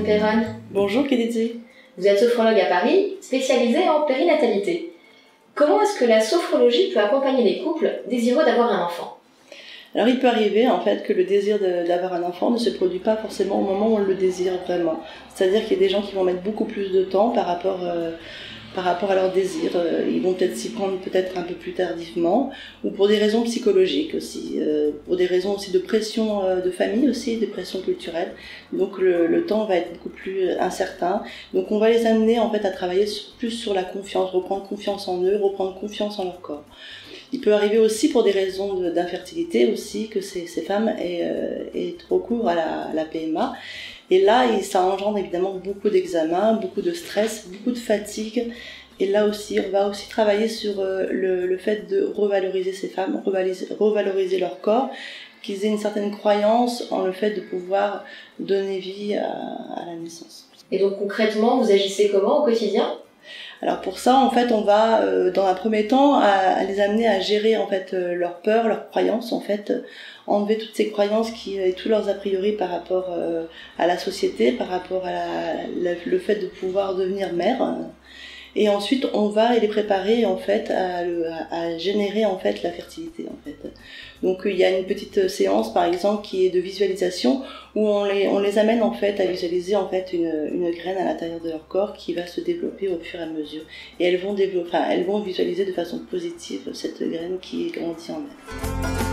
Perron. Bonjour Kédéti. Vous êtes sophrologue à Paris, spécialisée en périnatalité. Comment est-ce que la sophrologie peut accompagner les couples désireux d'avoir un enfant ? Alors il peut arriver en fait que le désir d'avoir un enfant ne se produit pas forcément au moment où on le désire vraiment. C'est-à-dire qu'il y a des gens qui vont mettre beaucoup plus de temps par rapport à leur désir. Ils vont peut-être s'y prendre peut-être un peu plus tardivement, ou pour des raisons psychologiques aussi, pour des raisons aussi de pression de famille aussi, de pression culturelle. Donc le temps va être beaucoup plus incertain. Donc on va les amener en fait à travailler plus sur la confiance, reprendre confiance en eux, reprendre confiance en leur corps. Il peut arriver aussi pour des raisons d'infertilité aussi que ces femmes aient trop recours à la PMA. Et là, ça engendre évidemment beaucoup d'examens, beaucoup de stress, beaucoup de fatigue. Et là aussi, on va aussi travailler sur le fait de revaloriser ces femmes, revaloriser leur corps, qu'ils aient une certaine croyance en le fait de pouvoir donner vie à la naissance. Et donc concrètement, vous agissez comment au quotidien ? Alors pour ça, en fait, on va, dans un premier temps, à les amener à gérer en fait leurs peurs, leurs croyances, en fait, enlever toutes ces croyances et tous leurs a priori par rapport à la société, par rapport à le fait de pouvoir devenir mère. Et ensuite, on va les préparer en fait à générer en fait la fertilité en fait. Donc il y a une petite séance par exemple qui est de visualisation où on les amène en fait à visualiser en fait une graine à l'intérieur de leur corps qui va se développer au fur et à mesure. Et elles vont visualiser de façon positive cette graine qui grandit en elles.